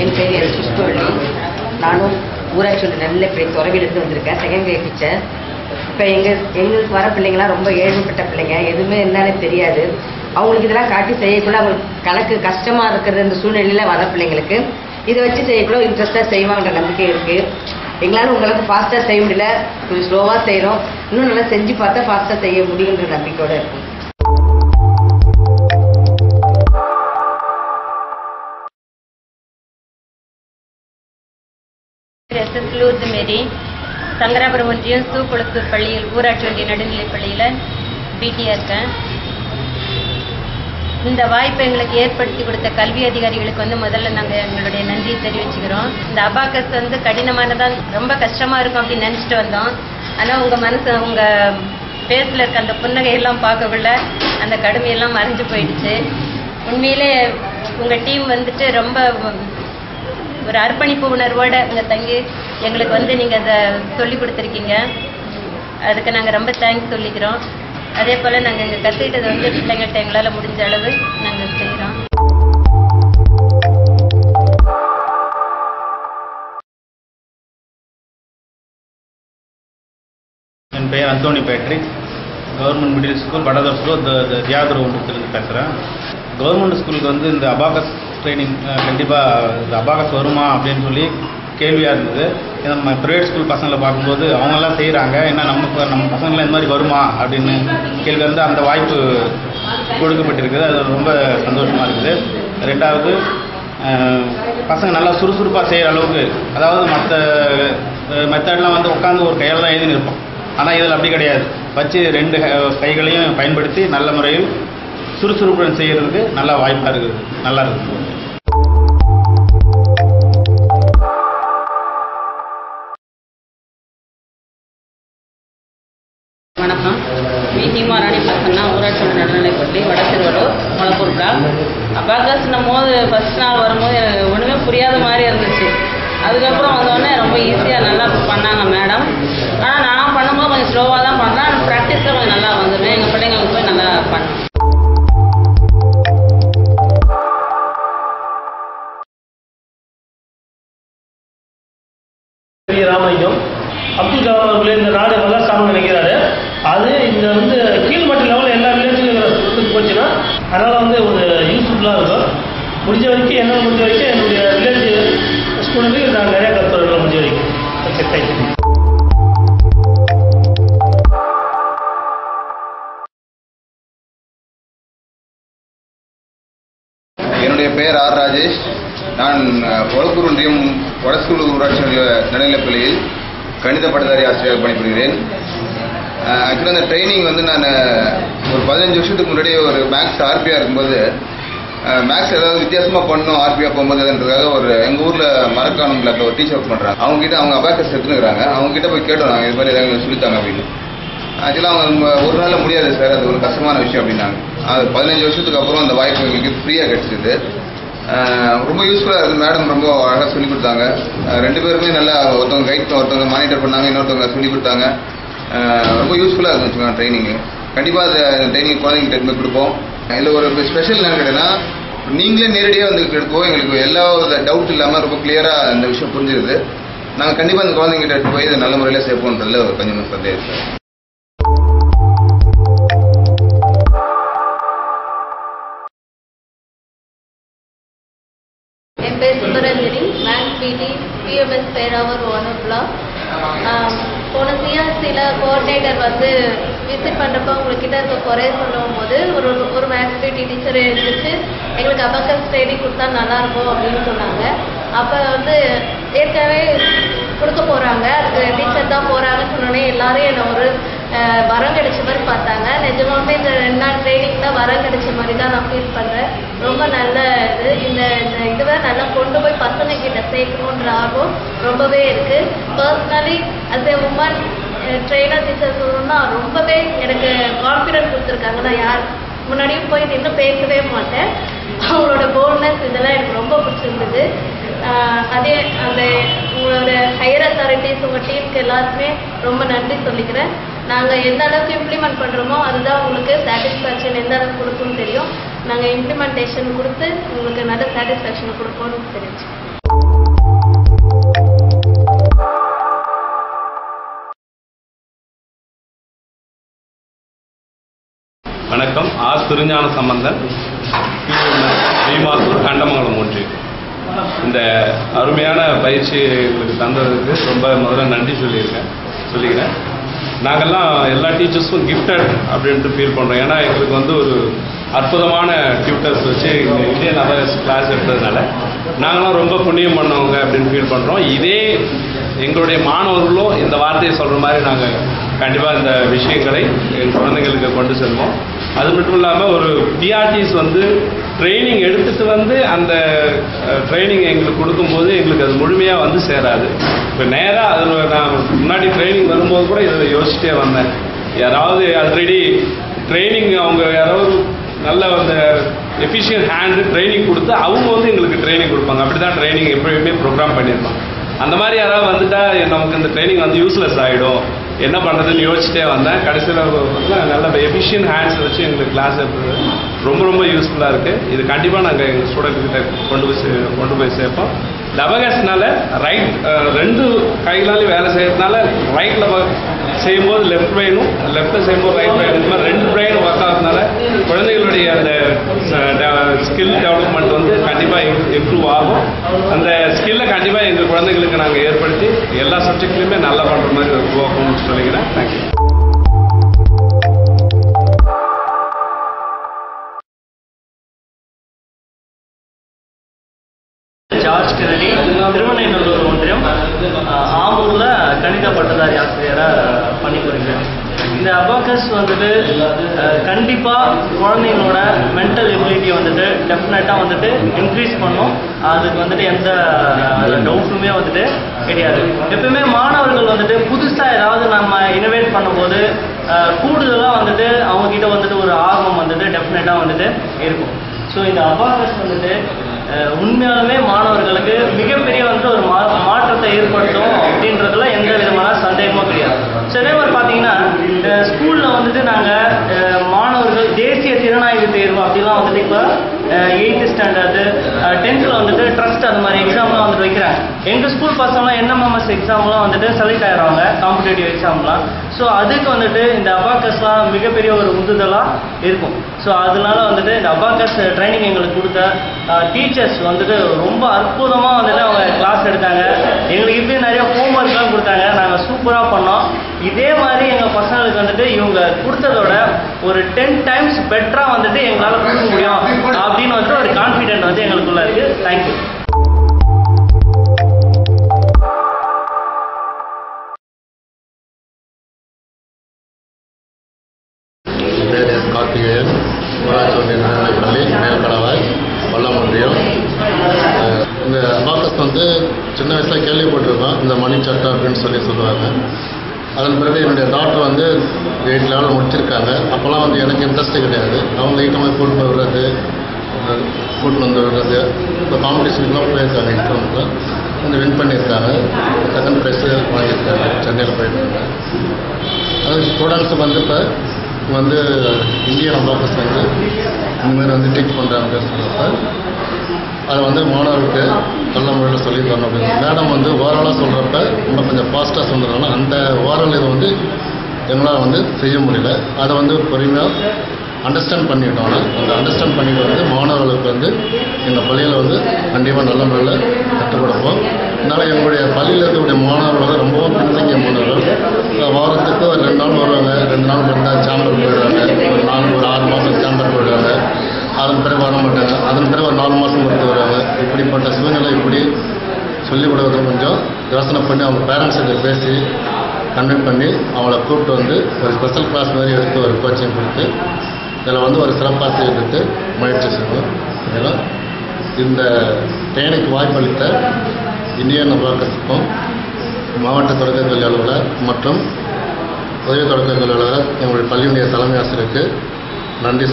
என் பேர் என் சுஷ்டோலி. நானும் ஊராட்சி நடுநிலைப்பள்ளி துறவிலிருந்து வந்திருக்கேன். Second grade teacher. இப்போ எங்களுக்கு வர பிள்ளைங்களாம் ரொம்ப ஏழ்மைப்பட்ட பிள்ளைங்க, எதுவுமே என்னன்னு தெரியாது. அவங்களுக்கு இதெல்லாம் காட்டி செய்யக்குள்ள அவங்களுக்கு கணக்கு கஷ்டமாக இருக்கிற இந்த சூழ்நிலையில் வர பிள்ளைங்களுக்கு இதை வச்சு செய்யக்குள்ள இன்ட்ரெஸ்ட்டாக செய்வாங்கன்ற நம்பிக்கை இருக்குது. எங்களால் உங்களுக்கு ஃபாஸ்ட்டாக செய்ய முடியல, கொஞ்சம் ஸ்லோவாக செய்கிறோம். இன்னும் நல்லா செஞ்சு பார்த்தா ஃபாஸ்ட்டாக செய்ய முடியுன்ற நம்பிக்கையோடு இருக்கும். மேரி சங்கராபுரம் ஒன்றியம் சூக்குளத்தூர் பள்ளியில் ஊராட்சி ஒன்றிய நடுநிலைப் பள்ளியில் பிடிஆர் இருக்கேன். இந்த வாய்ப்பை எங்களுக்கு ஏற்படுத்தி கொடுத்த கல்வி அதிகாரிகளுக்கு முதல்ல நாங்கள் எங்களுடைய நன்றியை தெரிவிச்சுக்கிறோம். இந்த அபாக்கஸ் கடினமானதான், ரொம்ப கஷ்டமாக இருக்கும் அப்படின்னு நினச்சிட்டு வந்தோம். ஆனால் உங்கள் மனசு, உங்கள் ஃபேஸில் இருக்க அந்த புன்னகையெல்லாம் பார்க்கக்குள்ள அந்த கடுமையெல்லாம் மறைஞ்சு போயிடுச்சு. உண்மையிலே உங்கள் டீம் ரொம்ப ஒரு அர்ப்பணிப்பு உணர்வோடு இங்கே தங்கி எங்களுக்கு நீங்கள் அதை சொல்லி கொடுத்துருக்கீங்க. அதுக்கு நாங்கள் ரொம்ப தேங்க்ஸ் சொல்லிக்கிறோம். அதே போல் நாங்கள் இங்கே கற்றுக்கிட்டதை பிள்ளைங்கள்ட்ட எங்களால் முடிஞ்ச அளவு நாங்கள் செய்கிறோம். என் பெயர் Anthony Patrick. Government middle school வடதர் ஸ்கூல் தியாகர் ஒன்றியத்திலிருந்து பேசுகிறேன். கவர்மெண்ட் ஸ்கூலுக்கு இந்த அபாகஸ் ட்ரைனிங் கண்டிப்பாக இந்த அபாகஸ் வருமா அப்படின்னு சொல்லி கேள்வியாக இருந்தது. நம்ம ப்ரைவேட் ஸ்கூல் பசங்களை பார்க்கும்போது அவங்கெல்லாம் செய்கிறாங்க, ஏன்னா நம்ம பசங்களாம் இந்த மாதிரி வருமா அப்படின்னு கேள்வி அந்த வாய்ப்பு கொடுக்கப்பட்டிருக்குது. அது ரொம்ப சந்தோஷமாக இருக்குது. ரெண்டாவது, பசங்க நல்லா சுறுசுறுப்பாக செய்கிற அளவுக்கு, அதாவது மற்ற மெத்தட்லாம் உட்காந்து ஒரு கையால் தான் எழுதி நிற்போம். ஆனால் இதில் அப்படி கிடையாது, வச்சு 2 கைகளையும் பயன்படுத்தி நல்ல முறையில் சுறுசுறுப்புடன் செய்கிறதுக்கு நல்ல வாய்ப்பாக இருக்குது, நல்லா இருக்குது. வணக்கம். ஹீமாராணி பிரசன்னா, ஊராட்சி நடுநிலைப்பள்ளி, வடசிறுவலூர், மொளப்பூர் பிளாக். அபாகஸ்னும் போது ஃபர்ஸ்ட் நாள் வரும்போது எனக்கு ஒன்றுமே புரியாத மாதிரி இருந்துச்சு. அதுக்கப்புறம் வந்தோடனே ரொம்ப ஈஸியாக நல்லா பண்ணாங்க மேடம். ஆனால் நான் பண்ணும்போது கொஞ்சம் ஸ்லோவாக தான் பண்ணேன். ப்ராக்டிஸில் கொஞ்சம் நல்லா வந்துடுவேன். எங்கள் பிள்ளைங்களுக்கு போய் நல்லா பண்ணேன். ராமையும் அப்துல் கலாம் அவர்களே இந்த நாடு வளர்ச்சாங்கன்னு நினைக்கிறாரு. அது இந்த கீழ்மட்ட லெவலில் எல்லா வில்லேஜும் போச்சுன்னா அதனால் ஒரு யூஸ்ஃபுல்லாக இருக்கும். முடிஞ்ச வரைக்கும் என்னால் முடிஞ்ச வரைக்கும் என்னுடைய வில்லேஜ் ஸ்கூலுக்கு நான் நிறையா கற்றுக்கிறேன் முடிஞ்ச வரைக்கும். Okay, thank you. என்னுடைய பெயர் ஆர் ராஜேஷ். நான் மொளப்பூர் ஒன்றியம் வடசூலூர் ஊராட்சி நடுநிலைப்பள்ளியில் கணித பட்டதாரி ஆசிரியராக பணிபுரிகிறேன். ஆக்சுவலாக அந்த ட்ரைனிங் நான் ஒரு 15 வருஷத்துக்கு முன்னாடியே ஒரு மேக்ஸ் ஆர்பியாக இருக்கும்போது மேக்ஸ் ஏதாவது வித்தியாசமாக பண்ணணும் ஆர்பியாக போகும்போதுன்றதுக்காக எங்கள் ஊரில் மரக்கானம் பிளாக்ல ஒரு டீச்சர் ஒர்க் பண்ணுறாங்க. அவங்ககிட்ட அவங்க அபாக்கஸ் எடுத்துக்கிறாங்க. அவங்ககிட்ட போய் கேட்டோம், நாங்கள் இது மாதிரி ஏதாவது சொல்லித்தாங்க அப்படின்னு. ஆக்சுவலாக அவங்க ஒரு நாளில் முடியாது சார், அது ஒரு கஷ்டமான விஷயம் அப்படின்னாங்க. அது 15 வருஷத்துக்கு அப்புறம் அந்த வாய்ப்பு எங்களுக்கு ஃப்ரீயாக கிடச்சிது. ரொம்ப யூஸ்ஃபுல்லாக இருக்குது. மேடம் ரொம்ப அழகாக சொல்லிக் கொடுத்தாங்க. 2 பேருமே நல்லா, ஒருத்தவங்க கைட், ஒருத்தவங்க மானிட்டர் பண்ணாங்க, இன்னொருத்தவங்க சொல்லிக் கொடுத்தாங்க. ரொம்ப யூஸ்ஃபுல்லாக இருந்துச்சுங்க ட்ரைனிங்கு. கண்டிப்பாக அந்த ட்ரைனிங் குழந்தைங்கிட்ட எடுத்து கொடுப்போம். இதில் ஒரு ஸ்பெஷல் என்னன்னு கேட்டீங்கன்னா, நீங்களே நேரடியாக எடுத்துப்போம். எங்களுக்கு எல்லா டவுட் இல்லாமல் ரொம்ப கிளியராக இந்த விஷயம் புரிஞ்சிருது. நாங்கள் கண்டிப்பாக அந்த குழந்தைங்கிட்ட எடுத்து போய் இதை நல்ல முறையில் சேர்ப்போன்றதுல கொஞ்சம் சந்தேகம் இருக்குது. என் பேர் சுந்தரஞ்சலி, மேக்ஸ் பிடி பிஎம்எஸ் பேராவூர் ஓனர்லா. போன சிஆர்சியில் கோஆர்டினேட்டர் விசிட் பண்ணுறப்போ உங்கள்கிட்ட இருக்க குறைய சொல்லும் போது ஒரு மேக்ஸ் பிடி டீச்சர் இருந்துச்சு, எங்களுக்கு அபாக்கஸ் ட்ரைனிங் கொடுத்தா நல்லாயிருக்கும் அப்படின்னு சொன்னாங்க. அப்போ ஏற்கனவே கொடுக்க போகிறாங்க, அதுக்கு டீச்சர் தான் போகிறாங்கன்னு சொன்னோன்னே எல்லாரும் என்னை ஒரு வரம் கிடைச்ச மாதிரி பார்த்தாங்க. நிஜமாவே இந்த 2 நாள் ட்ரைனிங் தான் வரம் கிடைச்ச மாதிரி தான் நான் ஃபீல் பண்ணுறேன். ரொம்ப நல்ல இந்த இதுவை நல்லா கொண்டு போய் பசங்க கிட்ட சேர்க்கணுன்ற ஆர்வம் ரொம்பவே இருக்குது. Personally as a woman trainer teacher சொல்லணும்னா ரொம்பவே எனக்கு கான்ஃபிடென்ட் கொடுத்துருக்காங்க. நான் யார் முன்னாடியும் போய் நின்று பேசவே மாட்டேன். அவங்களோட போல்ட்னஸ் இதெல்லாம் எனக்கு ரொம்ப பிடிச்சிருந்தது. அதே உங்களோட ஹையர் அத்தாரிட்டிஸ், உங்கள் டீமுக்கு எல்லாருக்குமே ரொம்ப நன்றி சொல்லிக்கிறேன். நாங்கள் எந்த அளவுக்கு இம்ப்ளிமெண்ட் பண்ணுறோமோ அதுதான் உங்களுக்கு சாட்டிஸ்ஃபேக்ஷன் எந்த அளவுக்கு கொடுக்கும்னு தெரியும். நாங்கள் இம்ப்ளிமெண்டேஷன் கொடுத்து உங்களுக்கு நல்ல சாட்டிஸ்ஃபேக்ஷன் கொடுப்போம்னு தெரிஞ்சு திருஞான சம்பந்தன், பீமாத்தூர், கண்டமங்கலம் ஒன்றியம். இந்த அருமையான பயிற்சி எங்களுக்கு தந்ததுக்கு ரொம்ப முதல்ல நன்றி சொல்லிக்கிறேன். நாங்கள்லாம் எல்லா டீச்சர்ஸும் கிஃப்டட் அப்படின்ட்டு ஃபீல் பண்ணுறோம். ஏன்னா எங்களுக்கு வந்து ஒரு அற்புதமான டியூட்டர்ஸ் வச்சு இந்தியன் அவேர்னஸ் கிளாஸ் எடுத்ததுனால நாங்களாம் ரொம்ப புண்ணியம் பண்ணவங்க அப்படின்னு ஃபீல் பண்ணுறோம். இதே எங்களுடைய மாணவர்களும் இந்த வார்த்தையை சொல்கிற மாதிரி நாங்கள் கண்டிப்பாக இந்த விஷயங்களை எங்கள் குழந்தைங்களுக்கு கொண்டு செல்வோம். அது மட்டும் இல்லாமல் ஒரு டிஆர்டிஸ் வந்து ட்ரைனிங் எடுத்துகிட்டு வந்து அந்த ட்ரைனிங் எங்களுக்கு கொடுக்கும்போது எங்களுக்கு அது முழுமையாக வந்து சேராது. இப்போ நேராக அதில் நான் முன்னாடி ட்ரைனிங் வரும்போது கூட இதை யோசிச்சுட்டே வந்தேன். யாராவது ஆல்ரெடி ட்ரைனிங் அவங்க யாராவது நல்ல அந்த எஃபிஷியன்ட் ஹேண்டு ட்ரைனிங் கொடுத்து அவங்க வந்து எங்களுக்கு ட்ரைனிங் கொடுப்பாங்க. அப்படி தான் ட்ரைனிங் எப்பயுமே ப்ரோக்ராம் பண்ணியிருப்பாங்க. அந்த மாதிரி யாராவது வந்துட்டால் நமக்கு இந்த ட்ரைனிங் வந்து யூஸ்லெஸ் ஆகிடும், என்ன பண்ணுறதுன்னு யோசிச்சுட்டே வந்தேன். கடைசியில் நல்ல எஃபிஷியன்ட் ஹேண்ட்ஸ் வச்சு எங்களுக்கு கிளாஸ் எடுத்தது ரொம்ப யூஸ்ஃபுல்லாக இருக்குது. இது கண்டிப்பாக நாங்கள் எங்கள் ஸ்டூடெண்ட்கிட்ட கொண்டு போய் சேர்ப்போம். லபகஸ்னால ரைட் 2 கைகளாலையும் வேலை செய்யறதுனால ரைட்டில் செய்யும்போது லெஃப்ட் பிரெயினும், லெஃப்ட்டில் செய்யும்போது ரைட் பிரெயின், இந்த மாதிரி 2 பிரெயின் ஒர்க் ஆகிறதுனால குழந்தைகளுடைய அந்த ஸ்கில் டெவலப்மெண்ட் வந்து கண்டிப்பாக இம்ப்ரூவ் ஆகும். அந்த ஸ்கில்லை கண்டிப்பாக எங்கள் குழந்தைகளுக்கு நாங்கள் ஏற்படுத்தி எல்லா சப்ஜெக்ட்லையுமே நல்லா பண்ணுற மாதிரி உருவாக்கணும்னு சொல்லிக்கிறேன். தேங்க்யூ. ஜார்ஜ் கெனடி, திருவண்ணைநல்லூர் ஒன்றியம், ஆம்பூரில் கணித பட்டதாரி ஆசிரியராக பணிபுரிகிறேன். இந்த அபாக்கஸ் வந்துட்டு கண்டிப்பாக குழந்தைங்களோட மென்டல் எபிலிட்டியை வந்துட்டு டெஃபினட்டாக வந்துட்டு இன்க்ரீஸ் பண்ணும். அதுக்கு வந்துட்டு எந்த டவுட்டுமே வந்துட்டு கிடையாது. எப்பவுமே மாணவர்கள் வந்துட்டு புதுசாக ஏதாவது நம்ம இனோவேட் பண்ணும்போது கூடுதலாக வந்துட்டு அவங்கக்கிட்ட வந்துட்டு ஒரு ஆர்வம் வந்துட்டு டெஃபினட்டாக வந்துட்டு இருக்கும். ஸோ இந்த அபாக்கஸ் வந்துட்டு உண்மையாலுமே மாணவர்களுக்கு மிகப்பெரிய வந்துட்டு ஒரு மாற்றத்தை ஏற்படுத்தும் அப்படின்றதுல எந்த விதமான சந்தேகமும் கிடையாது. ஸோ அதே மாதிரி பார்த்தீங்கன்னா ஸ்கூலில் வந்துட்டு நாங்கள் மாணவர்கள் தேசிய திறனாய்வு தேர்வு அப்படிலாம் வந்துட்டு இப்போ 8th ஸ்டாண்டர்டு 10th வந்துட்டு ட்ரஸ்ட் அது மாதிரி எக்ஸாம்லாம் வந்துட்டு வைக்கிறாங்க. எங்கள் ஸ்கூல் பசங்களாம் என்எம்எம்எஸ் எக்ஸாம்லாம் வந்துட்டு செலக்ட் ஆகிடுவாங்க, காம்படிட்டிவ் எக்ஸாம்லாம். ஸோ அதுக்கு வந்துட்டு இந்த அபாக்கஸ்லாம் மிகப்பெரிய ஒரு உந்துதலாக இருக்கும். ஸோ அதனால வந்துட்டு இந்த அபாக்கஸ் ட்ரைனிங் எங்களுக்கு கொடுத்த டீச்சர்ஸ் வந்துட்டு ரொம்ப அற்புதமாக வந்துட்டு அவங்க கிளாஸ் எடுத்தாங்க. எங்களுக்கு இப்படி நிறைய ஹோம்ஒர்க்லாம் கொடுத்தாங்க, நாங்கள் சூப்பராக பண்ணோம். இதே மாதிரி எங்கள் பசங்களுக்கு வந்துட்டு இவங்க கொடுத்ததோட ஒரு 10 times பெட்டராக வந்துட்டு எங்களால் கொடுக்க முடியும் அப்படின்னு வந்துட்டு ஒரு கான்ஃபிடென்ட் வந்து எங்களுக்குள்ள இருக்குது. தேங்க்யூ. பேர் எஸ் கார்த்திகேயன், ஊராட்சி ஒன்றிய நடுநிலைப்பள்ளி மேல்கடவாய், வல்லம் ஒன்றியம். இந்த அபாக்கஸ் வந்து சின்ன வயசில் கேள்விப்பட்டிருக்கோம், இந்த மணி சட்டம் அப்படின்னு சொல்லுவாங்க. அதன் பிறகு என்னுடைய டாக்டர் வந்து 8th லெவலில் முடிச்சிருக்காங்க. அப்போல்லாம் வந்து எனக்கு இன்ட்ரெஸ்ட்டே கிடையாது. அவங்க லைட்டமாக கூட்டு விடுறது, கூட்டு வந்து விடுறது. இப்போ காம்படிஷனுக்குலாம் போயிருக்காங்க, எக்ஸாமுக்கு கொஞ்சம் வின் பண்ணியிருக்காங்க. 2nd ப்ரைஸு வாங்கியிருக்காங்க, சென்னையில் போயிருக்காங்க. அது ஸ்டூடெண்ட்ஸுக்கு வந்து இப்போ வந்து இந்தியன் அபாக்கஸ் வந்து இந்தமாதிரி வந்து டீச் பண்ணுறாங்க சொல்கிறப்ப அதை வந்து மாணவர்களுக்கு நல்ல முறையில் சொல்லி தரணும் அப்படின்னு மேடம் வந்து ஓரலாக சொல்கிறப்ப இன்னும் கொஞ்சம் ஃபாஸ்ட்டாக சொல்கிறாங்க. அந்த ஓரல் இதை வந்து எங்களால் வந்து செய்ய முடியல. அதை வந்து பொறுமையாக அண்டர்ஸ்டாண்ட் பண்ணிட்டோம். அந்த அண்டர்ஸ்டாண்ட் பண்ணிட்டு வந்து மாணவர்களுக்கு வந்து எங்கள் பள்ளியில் வந்து கண்டிப்பாக நல்ல முறையில் கற்றுக் கொடுப்போம். அதனால் எங்களுடைய பள்ளியில் இருக்கக்கூடிய மாணவர்கள் ரொம்பவும் பின்தங்கிய மாணவர்கள். வாரத்துக்கு ஒரு 2 நாள் வருவாங்க, 2 நாள் மட்டும்தான் சேம்பர் போயிடுவாங்க, ஒரு 6 மாதம் சேம்பர் போயிடுவாங்க. அதன் பிறகு வர மாட்டாங்க, அதன் பிறகு ஒரு 4 மாதம் கொடுத்து வருவாங்க. இப்படிப்பட்ட சூழ்நிலை இப்படி சொல்லிக் கொடுக்குறது கொஞ்சம் யோசனை பண்ணி அவங்க பேரண்ட்ஸுக்கு பேசி கன்வெக்ட் பண்ணி அவங்கள கூப்பிட்டு வந்து ஒரு ஸ்பெஷல் கிளாஸ் மாதிரி எடுத்து ஒரு கோச்சிங் கொடுத்து இதில் வந்து ஒரு சிறப்பாசிரியர் எடுத்து முயற்சி செய்வோம். இதெல்லாம் இந்த ட்ரெயினுக்கு வாய்ப்பளித்த இந்தியன் அபாக்கஸுக்கும் மாவட்ட தொடக்கக்கல்வி அலுவலர் மற்றும் உதவி தொடக்கக்கல்வி அலுவலர் எங்களுடைய பள்ளியுடைய தலைமை ஆசிரியருக்கு நன்றி.